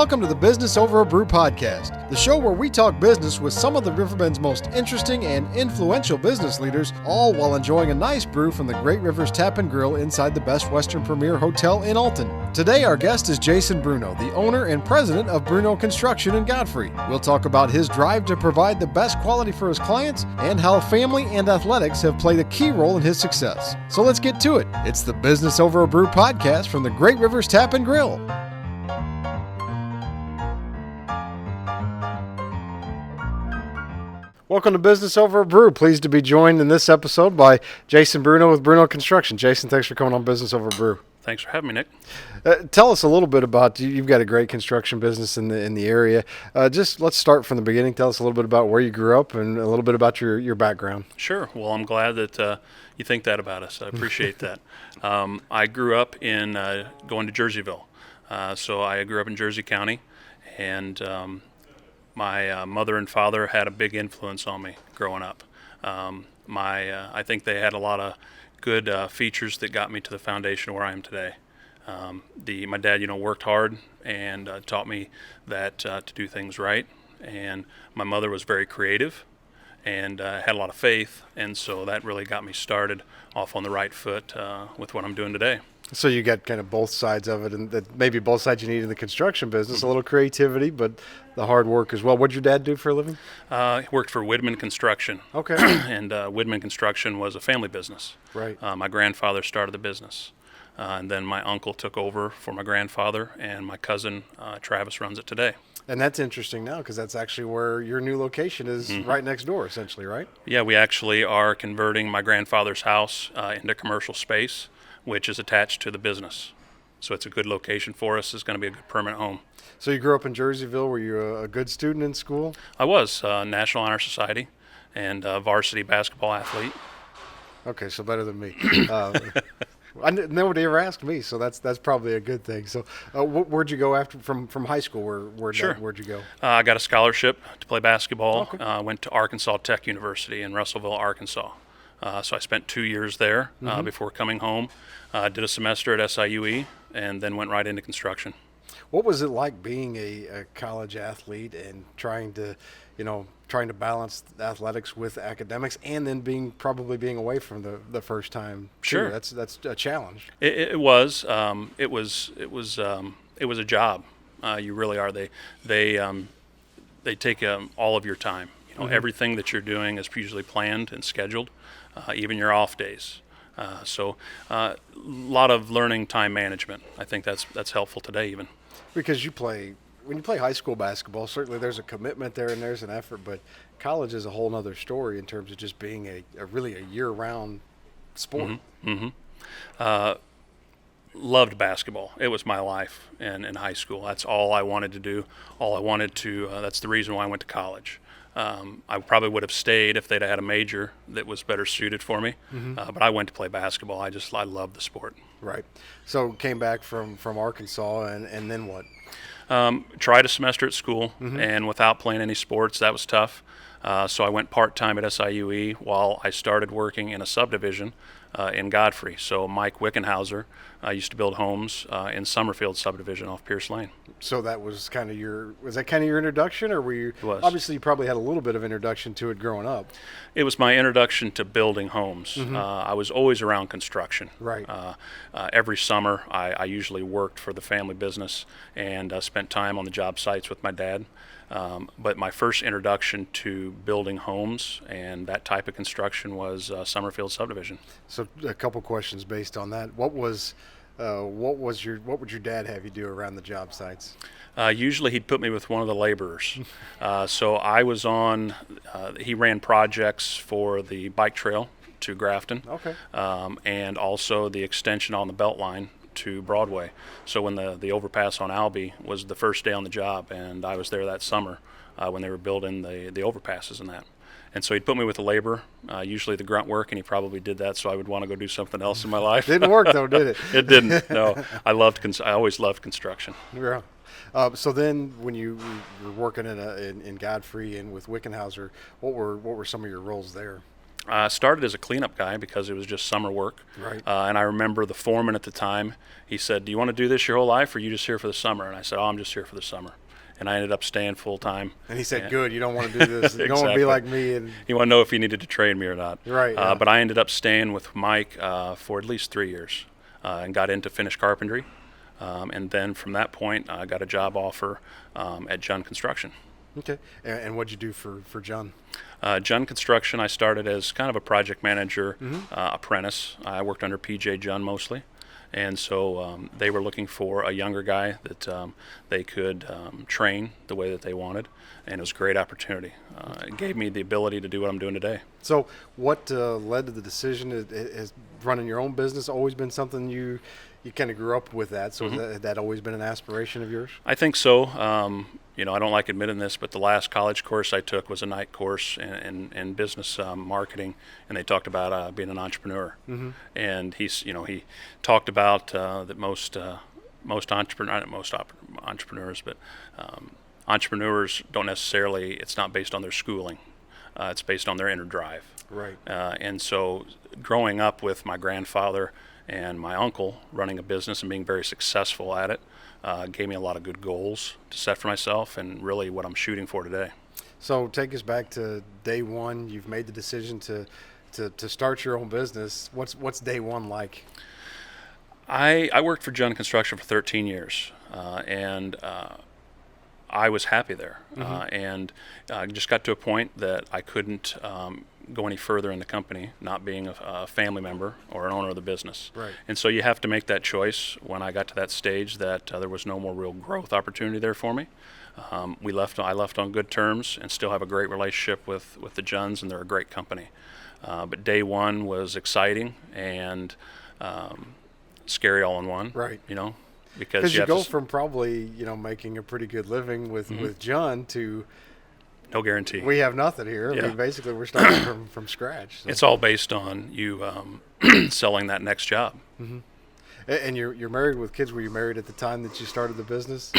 Welcome to the Business Over a Brew podcast, the show where we talk business with some of the Riverbend's most interesting and influential business leaders, all while enjoying a nice brew from the Great Rivers Tap and Grill inside the Best Western Premier Hotel in Alton. Today, our guest is Jason Brunaugh, the owner and president of Brunaugh Construction in Godfrey. We'll talk about his drive to provide the best quality for his clients and how family and athletics have played a key role in his success. So let's get to it. It's the Business Over a Brew podcast from the Great Rivers Tap and Grill. Welcome to Business Over a Brew. Pleased to be joined in this episode by Jason Brunaugh with Brunaugh Construction. Jason, thanks for coming on Business Over a Brew. Thanks for having me, Nick. Tell us a little bit about, you've got a great construction business in the area. Just let's start from the beginning. Tell us a little bit about where you grew up and a little bit about your background. Sure. Well, I'm glad that you think that about us. I appreciate that. I grew up in going to Jerseyville. So I grew up in Jersey County, and my mother and father had a big influence on me growing up. I think they had a lot of good features that got me to the foundation where I am today. My dad, worked hard and taught me that to do things right. And my mother was very creative and had a lot of faith. And so that really got me started off on the right foot with what I'm doing today. So you got kind of both sides of it, and that maybe both sides you need in the construction business, a little creativity, but the hard work as well. What did your dad do for a living? He worked for Widman Construction. Okay. And Widman Construction was a family business. Right. My grandfather started the business. And then my uncle took over for my grandfather, and my cousin Travis runs it today. And that's interesting now because that's actually where your new location is, right next door, essentially, right? Yeah, we actually are converting my grandfather's house into commercial space, which is attached to the business. So it's a good location for us. It's going to be a good permanent home. So you grew up in Jerseyville. Were you a good student in school? I was, National Honor Society and varsity basketball athlete. Okay, so better than me. Nobody ever asked me, so that's probably a good thing. So where'd you go after from high school? Where'd you go? I got a scholarship to play basketball. Okay. Went to Arkansas Tech University in Russellville, Arkansas. So I spent 2 years there before coming home. Did a semester at SIUE and then went right into construction. What was it like being a college athlete and trying to balance athletics with academics, and then probably being away from the first time? Sure, that's a challenge. It was. It was a job. You really are. They take all of your time. Everything that you're doing is usually planned and scheduled, even your off days. So a lot of learning time management. I think that's helpful today even. Because when you play high school basketball, certainly there's a commitment there and there's an effort, but college is a whole other story in terms of just being a year-round sport. Loved basketball. It was my life in high school. That's all I wanted to do. That's the reason why I went to college. I probably would have stayed if they'd had a major that was better suited for me. But I went to play basketball. I loved the sport. Right. So came back from Arkansas, and then what? Tried a semester at school, and without playing any sports, that was tough. So I went part-time at SIUE while I started working in a subdivision in Godfrey. So Mike Wickenhauser used to build homes in Summerfield subdivision off Pierce Lane. So that was kind of your introduction, or were you? It was. Obviously, you probably had a little bit of introduction to it growing up. It was my introduction to building homes. I was always around construction. Right. Every summer, I usually worked for the family business and spent time on the job sites with my dad. But my first introduction to building homes and that type of construction was Summerfield subdivision. So a couple questions based on that. What would your dad have you do around the job sites? Usually he'd put me with one of the laborers. So I was he ran projects for the bike trail to Grafton. Okay. And also the extension on the Beltline to Broadway. So when the overpass on Albee was the first day on the job, and I was there that summer when they were building the overpasses and that. And so he'd put me with a laborer, usually the grunt work, and he probably did that so I would want to go do something else in my life. Didn't work though, did it? It didn't. No, I always loved construction. Yeah. So then, when you were working in Godfrey and with Wickenhauser, what were some of your roles there? I started as a cleanup guy because it was just summer work. Right. And I remember the foreman at the time, he said, "Do you want to do this your whole life, or are you just here for the summer?" And I said, "Oh, I'm just here for the summer." And I ended up staying full time. And he said, "Good, you don't want to do this. You don't want to Exactly. be like me." And He wanted to know if he needed to train me or not. Right. Yeah. But I ended up staying with Mike for at least 3 years and got into finished carpentry. And then from that point, I got a job offer at Jun Construction. Okay. And what'd you do for John? Jun Construction, I started as kind of a project manager apprentice. I worked under PJ Jun mostly. And so they were looking for a younger guy that they could train the way that they wanted. And it was a great opportunity. It gave me the ability to do what I'm doing today. So what led to the decision? Has running your own business always been something you kind of grew up with that? So has that always been an aspiration of yours? I think so. I don't like admitting this, but the last college course I took was a night course in business marketing, and they talked about being an entrepreneur. And he talked about that most entrepreneurs, but entrepreneurs don't necessarily. It's not based on their schooling. It's based on their inner drive. Right. And so, growing up with my grandfather and my uncle running a business and being very successful at it gave me a lot of good goals to set for myself, and really what I'm shooting for today. So take us back to day one. You've made the decision to start your own business. What's day one like? I worked for Jun Construction for 13 years, and I was happy there. And I just got to a point that I couldn't go any further in the company, not being a family member or an owner of the business. Right. And so you have to make that choice when I got to that stage that there was no more real growth opportunity there for me. I left on good terms and still have a great relationship with the Juns, and they're a great company. But day one was exciting and scary all in one. Right. Because you go from probably making a pretty good living with John to no guarantee. We have nothing here. Yeah. I mean, basically, we're starting from scratch. So. It's all based on you selling that next job. And you're married with kids. Were you married at the time that you started the business?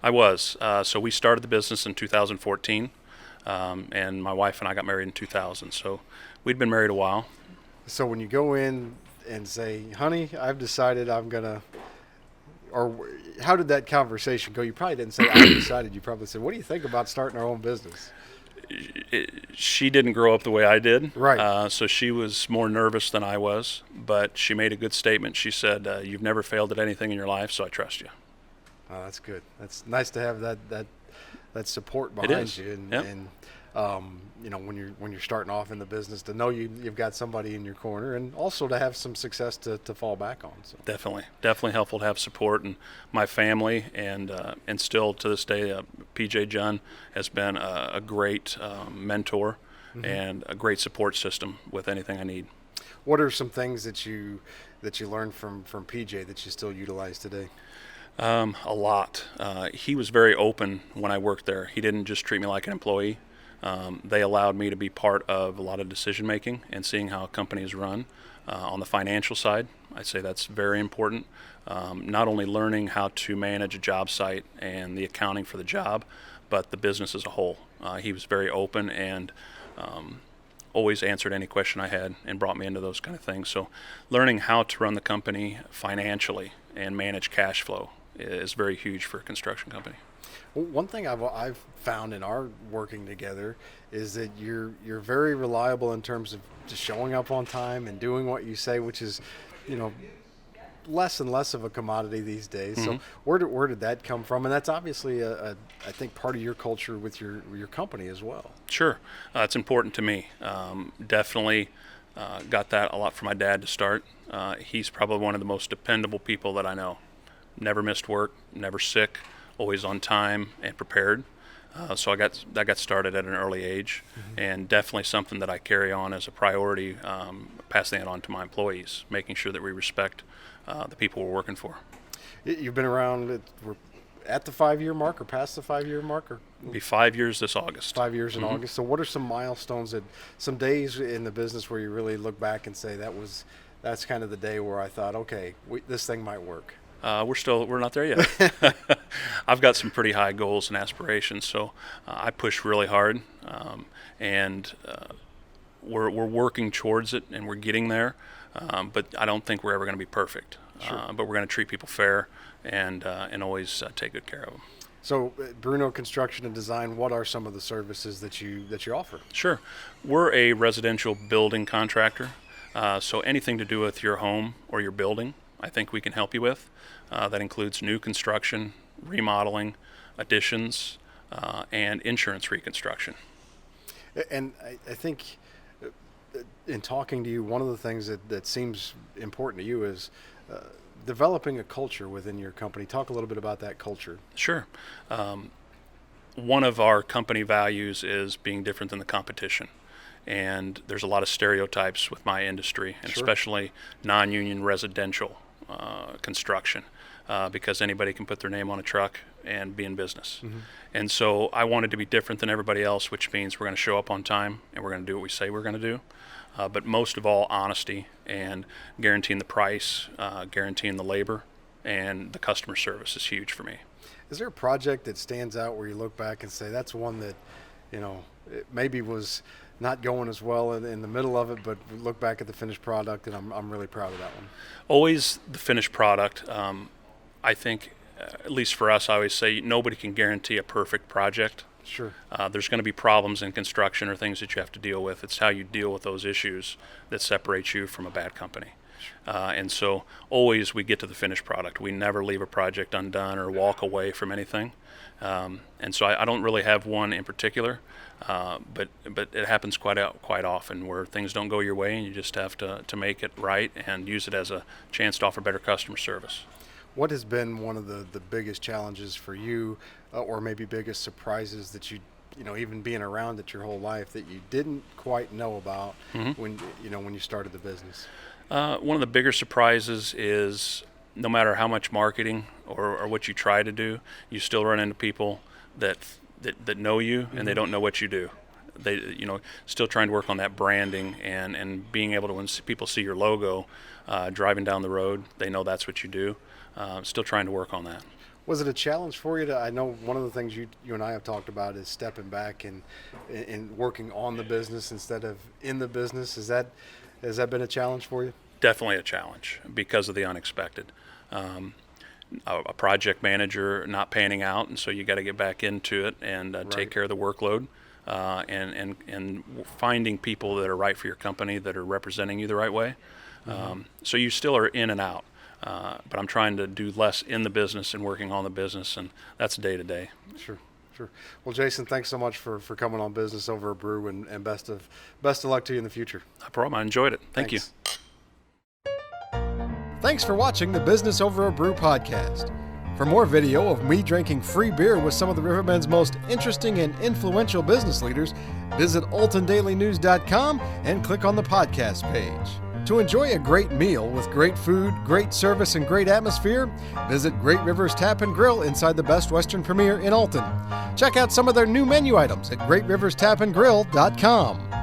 I was. So we started the business in 2014, and my wife and I got married in 2000. So we'd been married a while. So when you go in and say, "Honey, I've decided I'm gonna," or how did that conversation go? You probably didn't say, "I decided." You probably said, "What do you think about starting our own business?" She didn't grow up the way I did. Right. So she was more nervous than I was, but she made a good statement. She said, "You've never failed at anything in your life, so I trust you." Oh, that's good. That's nice to have that support behind It is. you. And, Yep. and when you're starting off in the business, to know you've got somebody in your corner, and also to have some success to fall back on. So Definitely helpful to have support, and my family and still to this day, PJ Jun has been a great mentor and a great support system with anything I need. What are some things that you learned from PJ that you still utilize today? A lot. He was very open when I worked there. He didn't just treat me like an employee. They allowed me to be part of a lot of decision making and seeing how a company is run. On the financial side, I'd say that's very important. Not only learning how to manage a job site and the accounting for the job, but the business as a whole. He was very open and always answered any question I had and brought me into those kind of things. So learning how to run the company financially and manage cash flow is very huge for a construction company. Well, one thing I've found in our working together is that you're very reliable in terms of just showing up on time and doing what you say, which is, less and less of a commodity these days. So where did that come from? And that's obviously I think part of your culture with your company as well. Sure, it's important to me. Definitely got that a lot from my dad to start. He's probably one of the most dependable people that I know. Never missed work, never sick, always on time and prepared. So I got started at an early age, and definitely something that I carry on as a priority, passing it on to my employees, making sure that we respect the people we're working for. You've been around, we're at the 5-year mark or past the 5-year mark? It'll be 5 years this August. 5 years in August. So what are some milestones, some days in the business where you really look back and say that's kind of the day where I thought, okay, this thing might work? We're not there yet. I've got some pretty high goals and aspirations, so I push really hard. And we're working towards it, and we're getting there. But I don't think we're ever going to be perfect. Sure. But we're going to treat people fair and always take good care of them. So, Brunaugh Construction and Design, what are some of the services that you offer? Sure. We're a residential building contractor. So anything to do with your home or your building, I think we can help you with. That includes new construction, remodeling, additions, and insurance reconstruction. And I think in talking to you, one of the things that seems important to you is developing a culture within your company. Talk a little bit about that culture. Sure. One of our company values is being different than the competition. And there's a lot of stereotypes with my industry, and Sure. especially non-union residential construction, because anybody can put their name on a truck and be in business. Mm-hmm. And so I wanted to be different than everybody else, which means we're going to show up on time and we're going to do what we say we're going to do. But most of all, honesty and guaranteeing the price, guaranteeing the labor, and the customer service is huge for me. Is there a project that stands out where you look back and say that's one that, it maybe was not going as well in the middle of it, but look back at the finished product and I'm really proud of that one? Always the finished product. I think, at least for us, I always say nobody can guarantee a perfect project. Sure. There's going to be problems in construction or things that you have to deal with. It's how you deal with those issues that separates you from a bad company. And so always we get to the finished product. We never leave a project undone or walk away from anything. And so I don't really have one in particular, but it happens quite often where things don't go your way and you just have to make it right and use it as a chance to offer better customer service. What has been one of the biggest challenges for you, or maybe biggest surprises that you even being around it your whole life that you didn't quite know about when you started the business? One of the bigger surprises is no matter how much marketing or what you try to do, you still run into people that know you and they don't know what you do. They, still trying to work on that branding and being able to, when people see your logo driving down the road, they know that's what you do. Still trying to work on that. Was it a challenge for you I know one of the things you and I have talked about is stepping back and working on the business instead of in the business. Has that been a challenge for you? Definitely a challenge because of the unexpected. A project manager not panning out, and so you got to get back into it and Right. take care of the workload, and finding people that are right for your company that are representing you the right way. So you still are in and out, but I'm trying to do less in the business and working on the business, and that's day to day. Sure. Well, Jason, thanks so much for coming on Business Over a Brew, and best of luck to you in the future. No problem. I enjoyed it. Thank you. Thanks for watching the Business Over a Brew podcast. For more video of me drinking free beer with some of the Riverbend's most interesting and influential business leaders, visit AltonDailyNews.com and click on the podcast page. To enjoy a great meal with great food, great service, and great atmosphere, visit Great Rivers Tap and Grill inside the Best Western Premier in Alton. Check out some of their new menu items at GreatRiversTapandGrill.com.